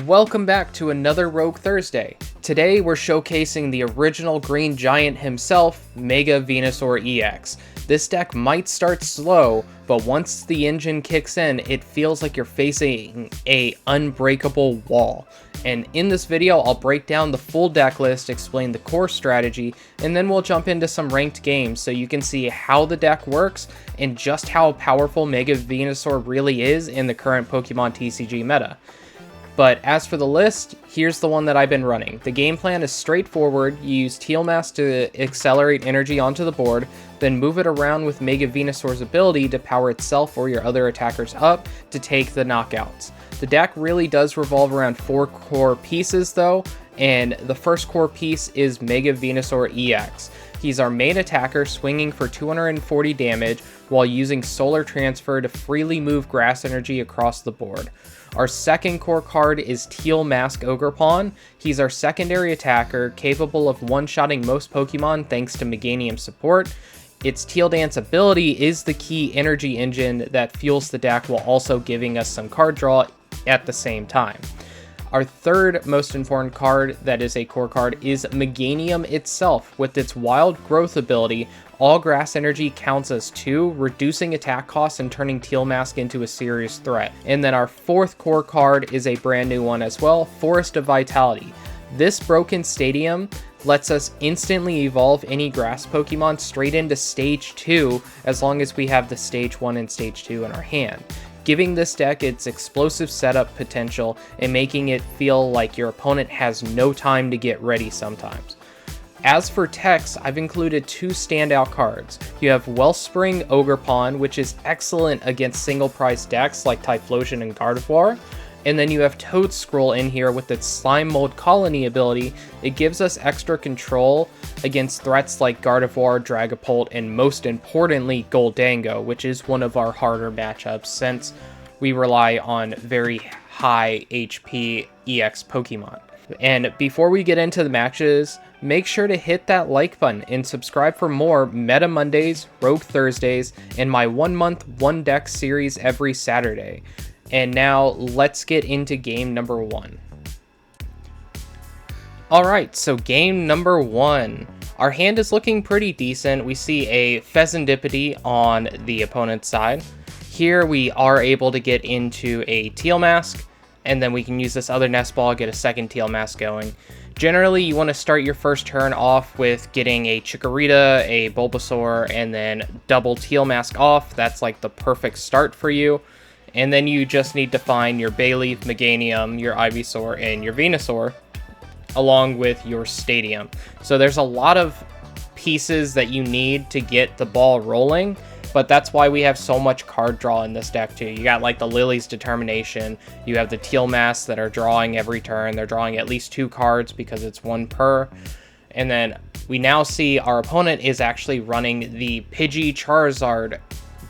Welcome back to another Rogue Thursday. Today we're showcasing the original green giant himself, Mega Venusaur EX. This deck might start slow, but once the engine kicks in, it feels like you're facing a unbreakable wall. And in this video, I'll break down the full deck list, explain the core strategy, and then we'll jump into some ranked games so you can see how the deck works and just how powerful Mega Venusaur really is in the current Pokemon TCG meta. But as for the list, here's the one that I've been running. The game plan is straightforward. You use Teal Mask to accelerate energy onto the board, then move it around with Mega Venusaur's ability to power itself or your other attackers up to take the knockouts. The deck really does revolve around 4 core pieces though, and the first core piece is Mega Venusaur EX. He's our main attacker, swinging for 240 damage while using Solar Transfer to freely move Grass Energy across the board. Our second core card is Teal Mask Ogerpon. He's our secondary attacker, capable of one-shotting most Pokemon thanks to Meganium support. Its Teal Dance ability is the key energy engine that fuels the deck while also giving us some card draw at the same time. Our third most important card that is a core card is Meganium itself. With its Wild Growth ability, all Grass Energy counts as 2, reducing attack costs and turning Teal Mask into a serious threat. And then our fourth core card is a brand new one as well, Forest of Vitality. This broken stadium lets us instantly evolve any grass Pokemon straight into Stage 2 as long as we have the Stage 1 and Stage 2 in our hand, giving this deck its explosive setup potential and making it feel like your opponent has no time to get ready sometimes. As for techs, I've included 2 standout cards. You have Wellspring Ogerpon, which is excellent against single price decks like Typhlosion and Gardevoir. And then you have Toedscruel in here with its Slime Mold Colony ability. It gives us extra control against threats like Gardevoir, Dragapult, and most importantly, Goldango, which is one of our harder matchups since we rely on very high HP EX Pokemon. And before we get into the matches, make sure to hit that like button and subscribe for more Meta Mondays, Rogue Thursdays, and my 1-month 1-deck series every Saturday. And now let's get into game number 1. Alright, so game number 1. Our hand is looking pretty decent. We see a Pheasantipity on the opponent's side. Here we are able to get into a Teal Mask, and then we can use this other Nest Ball, get a second Teal Mask going. Generally, you want to start your first turn off with getting a Chikorita, a Bulbasaur, and then double Teal Mask off. That's like the perfect start for you. And then you just need to find your Bayleef, Meganium, your Ivysaur, and your Venusaur, along with your Stadium. So there's a lot of pieces that you need to get the ball rolling, but that's why we have so much card draw in this deck too. You got like the Lillie's Determination, you have the Teal Masks that are drawing every turn. They're drawing at least 2 cards because it's 1 per. And then we now see our opponent is actually running the Pidgey Charizard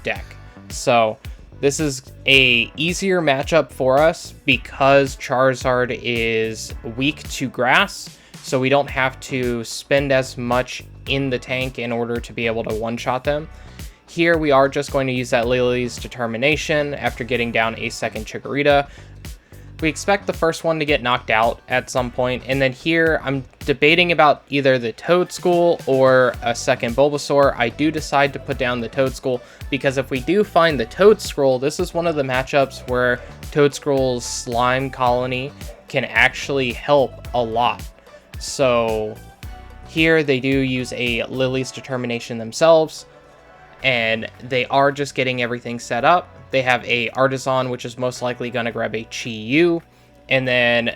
deck. So this is a easier matchup for us because Charizard is weak to grass, so we don't have to spend as much in the tank in order to be able to one-shot them. Here we are just going to use that Lillie's Determination after getting down a second Chikorita. We expect the first one to get knocked out at some point, and then here I'm debating about either the Toedscool or a second Bulbasaur. I do decide to put down the Toedscool because if we do find the Toedscruel, this is one of the matchups where Toedscruel's Slime Colony can actually help a lot. So here they do use a Lillie's Determination themselves, and they are just getting everything set up. They have a Artisan, which is most likely going to grab a Chi-Yu. And then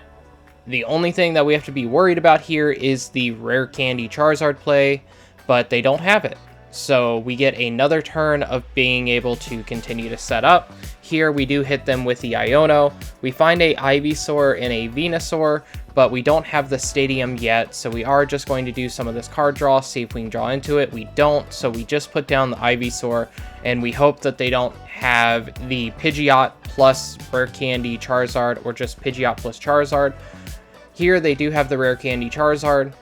the only thing that we have to be worried about here is the Rare Candy Charizard play, but they don't have it. So we get another turn of being able to continue to set up. Here we do hit them with the Iono. We find a Ivysaur and a Venusaur, but we don't have the Stadium yet, so we are just going to do some of this card draw, see if we can draw into it. We don't, so we just put down the Ivysaur, and we hope that they don't have the Pidgeot plus Rare Candy Charizard, or just Pidgeot plus Charizard. Here they do have the Rare Candy Charizard,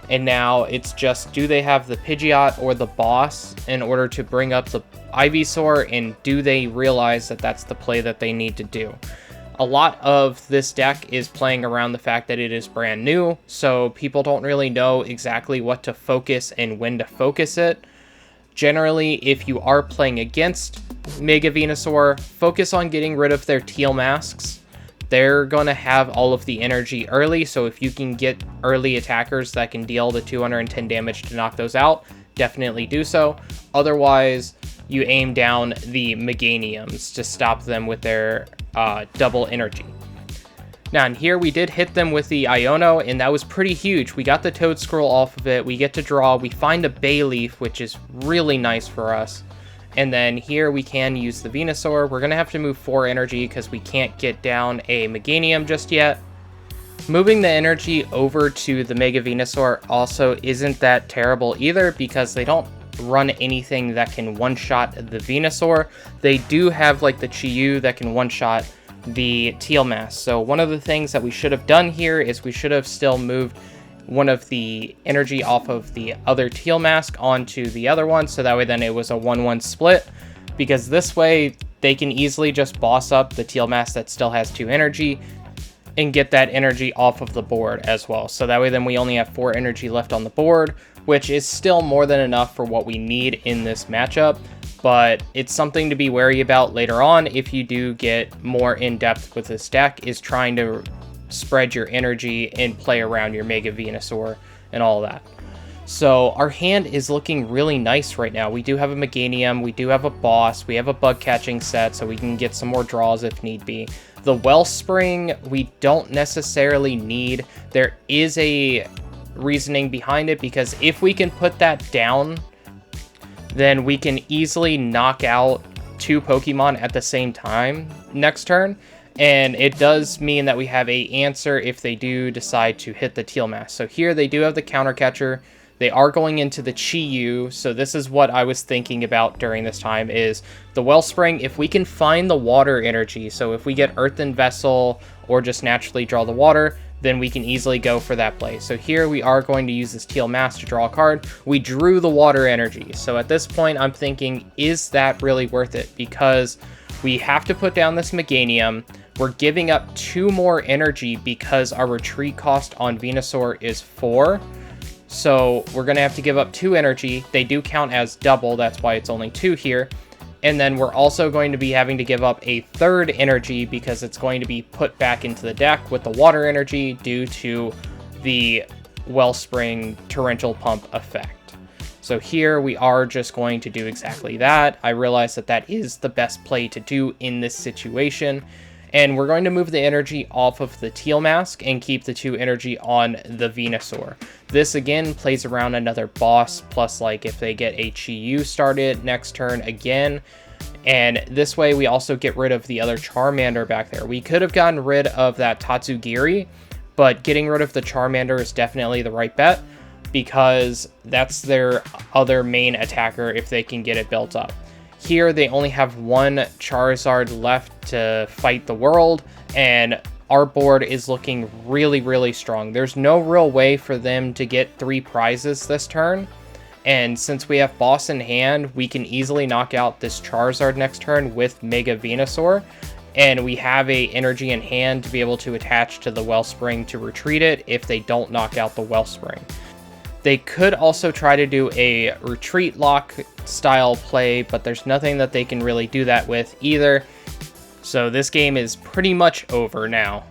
and now it's just, do they have the Pidgeot or the boss in order to bring up the Ivysaur, and do they realize that that's the play that they need to do? A lot of this deck is playing around the fact that it is brand new, so people don't really know exactly what to focus and when to focus it. Generally, if you are playing against Mega Venusaur, focus on getting rid of their Teal masks. They're going to have all of the energy early, so if you can get early attackers that can deal the 210 damage to knock those out, definitely do so. Otherwise, you aim down the Meganiums to stop them with their double energy. Now, in here, we did hit them with the Iono, and that was pretty huge. We got the Toedscruel off of it, we get to draw, we find a Bayleef, which is really nice for us. And then here we can use the Venusaur. We're going to have to move 4 energy because we can't get down a Meganium just yet. Moving the energy over to the Mega Venusaur also isn't that terrible either, because they don't run anything that can one-shot the Venusaur. They do have like the Chiyu that can one-shot the Teal mask. So one of the things that we should have done here is we should have still moved one of the energy off of the other Teal mask onto the other one, so that way then it was a 1-1 split, because this way they can easily just boss up the Teal mask that still has 2 energy and get that energy off of the board as well. So that way then we only have 4 energy left on the board, which is still more than enough for what we need in this matchup, but it's something to be wary about later on if you do get more in depth with this deck, is trying to spread your energy and play around your Mega Venusaur and all that. So our hand is looking really nice right now. We do have a Meganium, we do have a boss, we have a bug catching set, so we can get some more draws if need be. The Wellspring we don't necessarily need. There is a reasoning behind it, because if we can put that down, then we can easily knock out 2 Pokemon at the same time next turn. And it does mean that we have a answer if they do decide to hit the Teal mask. So here they do have the counter catcher. They are going into the Chiyu. So this is what I was thinking about during this time, is the Wellspring. If we can find the water energy, so if we get Earthen Vessel or just naturally draw the water, then we can easily go for that play. So here we are going to use this Teal mask to draw a card. We drew the water energy. So at this point, I'm thinking, is that really worth it? Because we have to put down this Meganium. We're giving up 2 more energy because our retreat cost on Venusaur is 4. So we're going to have to give up 2 energy. They do count as double, that's why it's only 2 here. And then we're also going to be having to give up a 3rd energy because it's going to be put back into the deck with the water energy due to the Wellspring Torrential Pump effect. So here we are just going to do exactly that. I realize that that is the best play to do in this situation. And we're going to move the energy off of the Teal mask and keep the 2 energy on the Venusaur. This again plays around another boss, plus like if they get a Chiyu started next turn again. And this way we also get rid of the other Charmander back there. We could have gotten rid of that Tatsugiri, but getting rid of the Charmander is definitely the right bet, because that's their other main attacker if they can get it built up. Here, they only have 1 Charizard left to fight the world, and our board is looking really, really strong. There's no real way for them to get 3 prizes this turn, and since we have boss in hand, we can easily knock out this Charizard next turn with Mega Venusaur, and we have a energy in hand to be able to attach to the Wellspring to retreat it if they don't knock out the Wellspring. They could also try to do a retreat lock style play, but there's nothing that they can really do that with either. So this game is pretty much over now.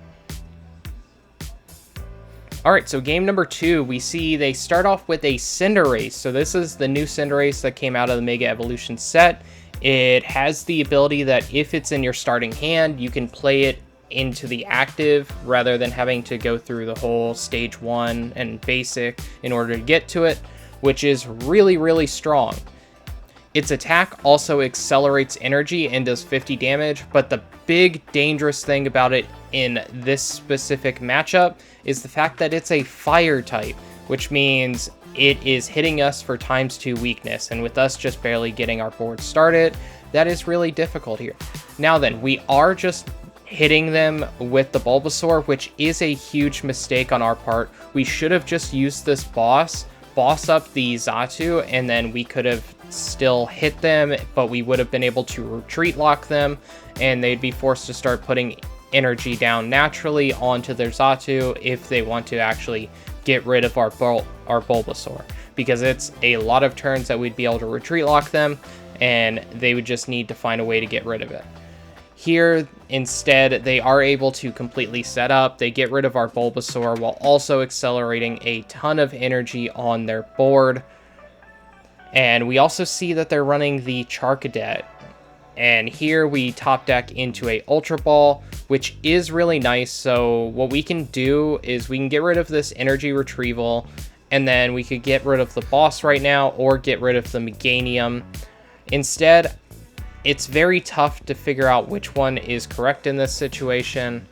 Alright, so game number 2, we see they start off with a Cinderace. So this is the new Cinderace that came out of the Mega Evolution set. It has the ability that if it's in your starting hand, you can play it into the active rather than having to go through the whole stage 1 and basic in order to get to it, which is really, really strong. Its attack also accelerates energy and does 50 damage, but the big dangerous thing about it in this specific matchup is the fact that it's a fire type, which means it is hitting us for ×2 weakness, and with us just barely getting our board started, that is really difficult here. Now then, we are just hitting them with the Bulbasaur, which is a huge mistake on our part. We should have just used this boss up the Xatu, and then we could have still hit them, but we would have been able to retreat lock them, and they'd be forced to start putting energy down naturally onto their Xatu if they want to actually get rid of our Bulbasaur, because it's a lot of turns that we'd be able to retreat lock them, and they would just need to find a way to get rid of it. Here, instead, they are able to completely set up. They get rid of our Bulbasaur while also accelerating a ton of energy on their board. And we also see that they're running the Charcadet. And here we top deck into a Ultra Ball, which is really nice. So what we can do is we can get rid of this Energy Retrieval, and then we could get rid of the boss right now, or get rid of the Meganium. Instead, it's very tough to figure out which one is correct in this situation,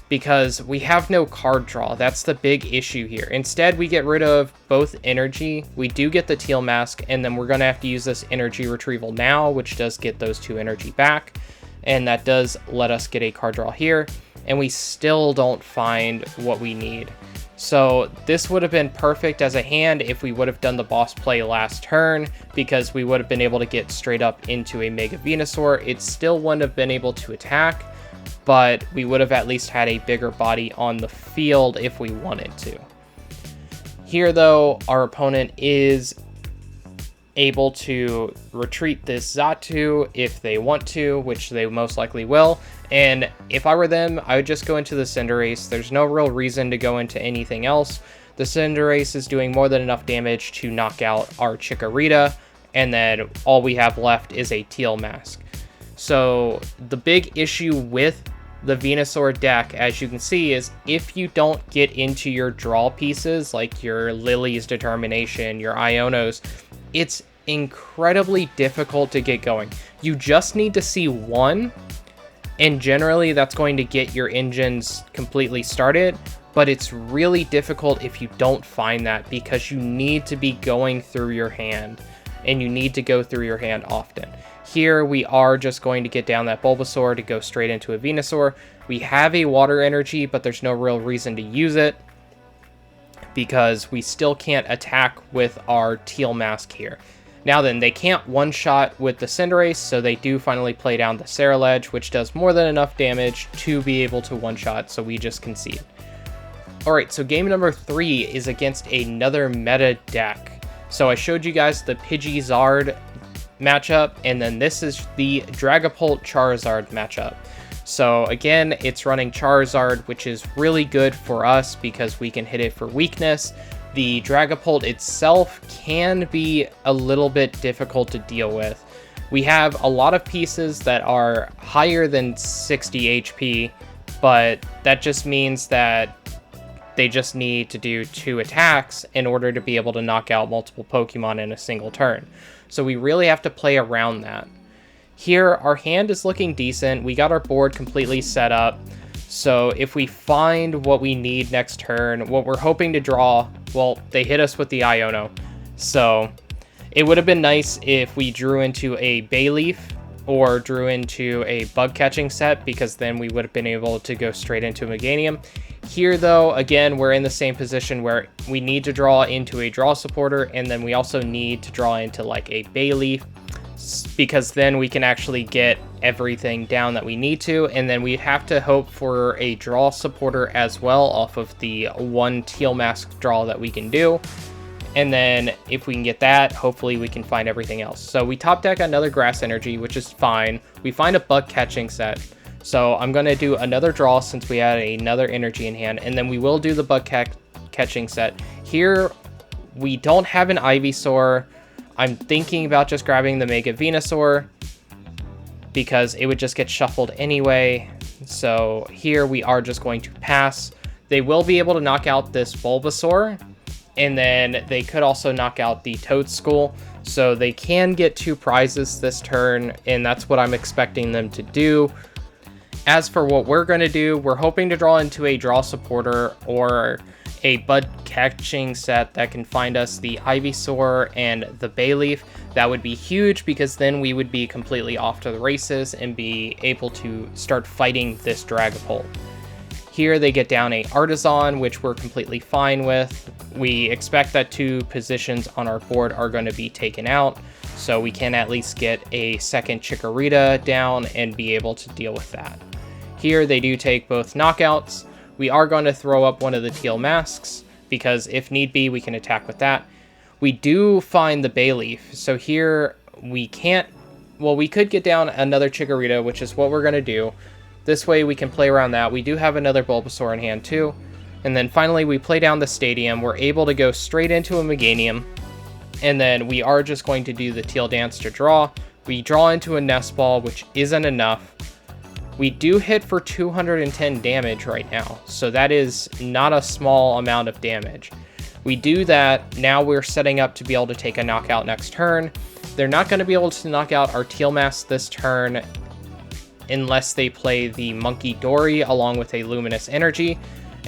because we have no card draw. That's the big issue here. Instead, we get rid of both energy. We do get the Teal Mask, and then we're going to have to use this Energy Retrieval now, which does get those 2 energy back, and that does let us get a card draw here, and we still don't find what we need. So this would have been perfect as a hand if we would have done the boss play last turn, because we would have been able to get straight up into a Mega Venusaur. It still wouldn't have been able to attack, but we would have at least had a bigger body on the field if we wanted to. Here, though, our opponent is able to retreat this Xatu if they want to, which they most likely will. And if I were them, I would just go into the Cinderace. There's no real reason to go into anything else. The Cinderace is doing more than enough damage to knock out our Chikorita, and then all we have left is a Teal Mask. So the big issue with the Venusaur deck, as you can see, is if you don't get into your draw pieces, like your Lillie's Determination, your Ionos, it's incredibly difficult to get going. You just need to see one, and generally that's going to get your engines completely started, but it's really difficult if you don't find that, because you need to be going through your hand, and you need to go through your hand often. Here we are just going to get down that Bulbasaur to go straight into a Venusaur. We have a Water Energy, but there's no real reason to use it, because we still can't attack with our Teal Mask here. Now then, they can't one-shot with the Cinderace, so they do finally play down the Ceruledge, which does more than enough damage to be able to one-shot, so we just concede. Alright, so game number 3 is against another meta deck. So I showed you guys the Pidgeysard matchup, and then this is the Dragapult Charizard matchup. So again, it's running Charizard, which is really good for us because we can hit it for weakness. The Dragapult itself can be a little bit difficult to deal with. We have a lot of pieces that are higher than 60 HP, but that just means that they just need to do 2 attacks in order to be able to knock out multiple Pokemon in a single turn. So we really have to play around that. Here, our hand is looking decent. We got our board completely set up. So if we find what we need next turn, what we're hoping to draw, well, they hit us with the Iono. So it would have been nice if we drew into a Bayleef or drew into a bug catching set, because then we would have been able to go straight into Meganium. Here, though, again, we're in the same position where we need to draw into a draw supporter, and then we also need to draw into like a Bayleef, because then we can actually get everything down that we need to, and then we'd have to hope for a draw supporter as well off of the 1 Teal Mask draw that we can do. And then if we can get that, hopefully we can find everything else. So we top deck another Grass Energy, which is fine. We find a bug catching set. So I'm going to do another draw since we had another energy in hand, and then we will do the bug catching set. Here, we don't have an Ivysaur. I'm thinking about just grabbing the Mega Venusaur, because it would just get shuffled anyway. So here we are just going to pass. They will be able to knock out this Bulbasaur, and then they could also knock out the Toedscool. So they can get 2 prizes this turn, and that's what I'm expecting them to do. As for what we're going to do, we're hoping to draw into a draw supporter or a bud catching set that can find us the Ivysaur and the Bayleef. That would be huge, because then we would be completely off to the races and be able to start fighting this Dragapult. Here they get down a Artisan, which we're completely fine with. We expect that 2 positions on our board are going to be taken out, so we can at least get a second Chikorita down and be able to deal with that. Here they do take both knockouts. We are going to throw up one of the Teal masks, because if need be, we can attack with that. We do find the Bayleef, so here we can't, well, we could get down another Chikorita, which is what we're going to do. This way we can play around that. We do have another Bulbasaur in hand too. And then finally we play down the stadium. We're able to go straight into a Meganium. And then we are just going to do the Teal dance to draw. We draw into a Nest Ball, which isn't enough. We do hit for 210 damage right now, so that is not a small amount of damage. We do that, now we're setting up to be able to take a knockout next turn. They're not going to be able to knock out our Teal mask this turn unless they play the Monkey Dory along with a Luminous Energy,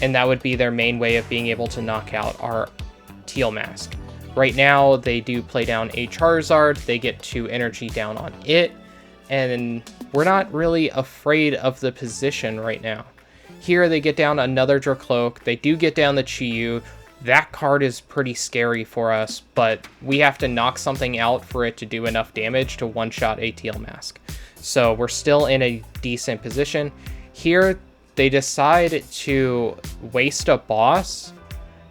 and that would be their main way of being able to knock out our Teal mask. Right now, they do play down a Charizard, they get 2 energy down on it, and we're not really afraid of the position right now. Here they get down another Dracloak, they do get down the Chi-Yu. That card is pretty scary for us, but we have to knock something out for it to do enough damage to one-shot a Teal mask. So we're still in a decent position. Here they decide to waste a boss,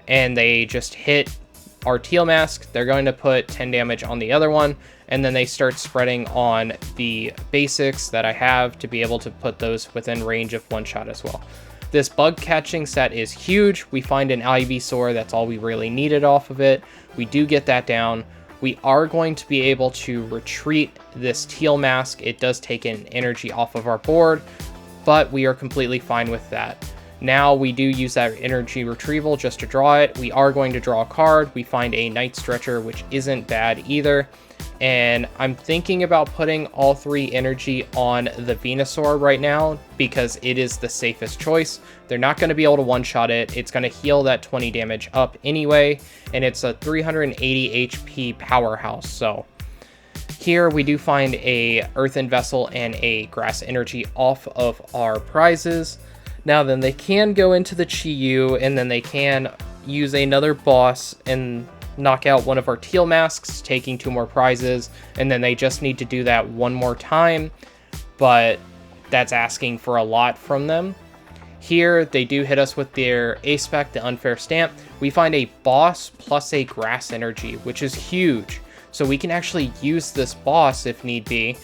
and they just hit our Teal mask. They're going to put 10 damage on the other one, and then they start spreading on the basics that I have to be able to put those within range of one shot as well. This bug catching set is huge. We find an Ivysaur, that's all we really needed off of it. We do get that down. We are going to be able to retreat this Teal mask. It does take an energy off of our board, but we are completely fine with that. Now we do use that energy retrieval just to draw it. We are going to draw a card. We find a Night Stretcher, which isn't bad either. And I'm thinking about putting all 3 energy on the Venusaur right now because it is the safest choice. They're not going to be able to one-shot it. It's going to heal that 20 damage up anyway, and it's a 380 HP powerhouse. So here we do find a Earthen Vessel and a Grass Energy off of our prizes. Now then, they can go into the Chi-Yu, and then they can use another boss and knock out one of our Teal masks, taking 2 more prizes, and then they just need to do that one more time, but that's asking for a lot from them. Here, they do hit us with their A-Spec, the Unfair Stamp. We find a boss plus a Grass Energy, which is huge, so we can actually use this boss, if need be,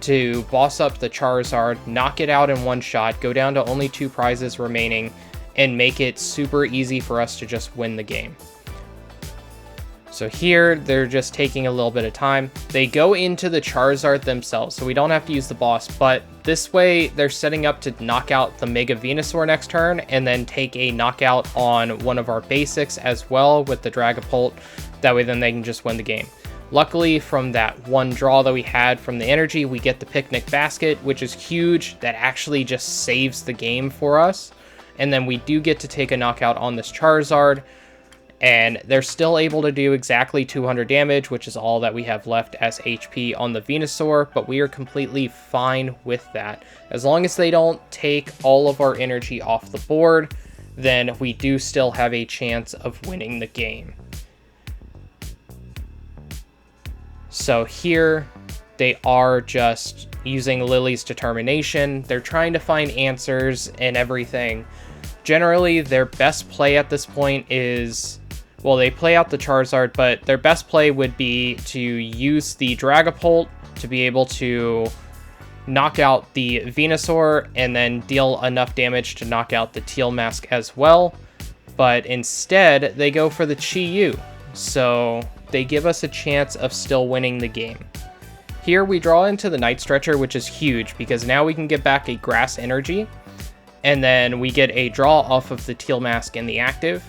to boss up the Charizard, knock it out in one shot, go down to only 2 prizes remaining, and make it super easy for us to just win the game. So here, they're just taking a little bit of time. They go into the Charizard themselves, so we don't have to use the boss, but this way, they're setting up to knock out the Mega Venusaur next turn, and then take a knockout on one of our basics as well with the Dragapult. That way, then they can just win the game. Luckily, from that one draw that we had from the energy, we get the Picnic Basket, which is huge. That actually just saves the game for us. And then we do get to take a knockout on this Charizard, and they're still able to do exactly 200 damage, which is all that we have left as HP on the Venusaur, but we are completely fine with that. As long as they don't take all of our energy off the board, then we do still have a chance of winning the game. So here, they are just using Lillie's determination. They're trying to find answers and everything. Generally, their best play at this point is, well, they play out the Charizard, but their best play would be to use the Dragapult to be able to knock out the Venusaur and then deal enough damage to knock out the Teal mask as well. But instead, they go for the Chi-Yu. So they give us a chance of still winning the game. Here we draw into the Night Stretcher, which is huge because now we can get back a Grass Energy, and then we get a draw off of the Teal mask in the active,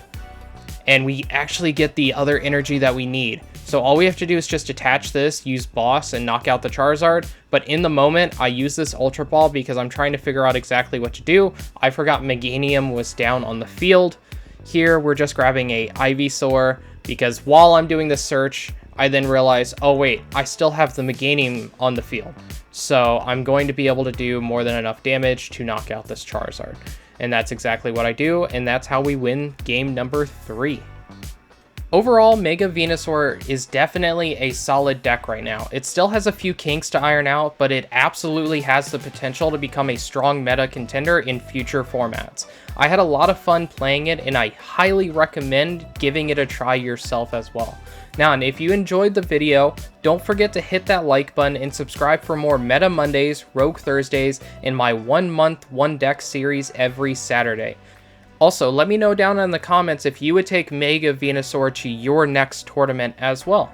and we actually get the other energy that we need. So all we have to do is just attach this, use boss, and knock out the Charizard. But in the moment, I use this Ultra Ball because I'm trying to figure out exactly what to do. I forgot Meganium was down on the field. Here we're just grabbing a Ivysaur, because while I'm doing this search, I then realize, oh wait, I still have the Meganium on the field. So I'm going to be able to do more than enough damage to knock out this Charizard. And that's exactly what I do, and that's how we win game number 3. Overall, Mega Venusaur is definitely a solid deck right now. It still has a few kinks to iron out, but it absolutely has the potential to become a strong meta contender in future formats. I had a lot of fun playing it, and I highly recommend giving it a try yourself as well. Now, and if you enjoyed the video, don't forget to hit that like button and subscribe for more Meta Mondays, Rogue Thursdays, and my 1 month, 1 deck series every Saturday. Also, let me know down in the comments if you would take Mega Venusaur to your next tournament as well.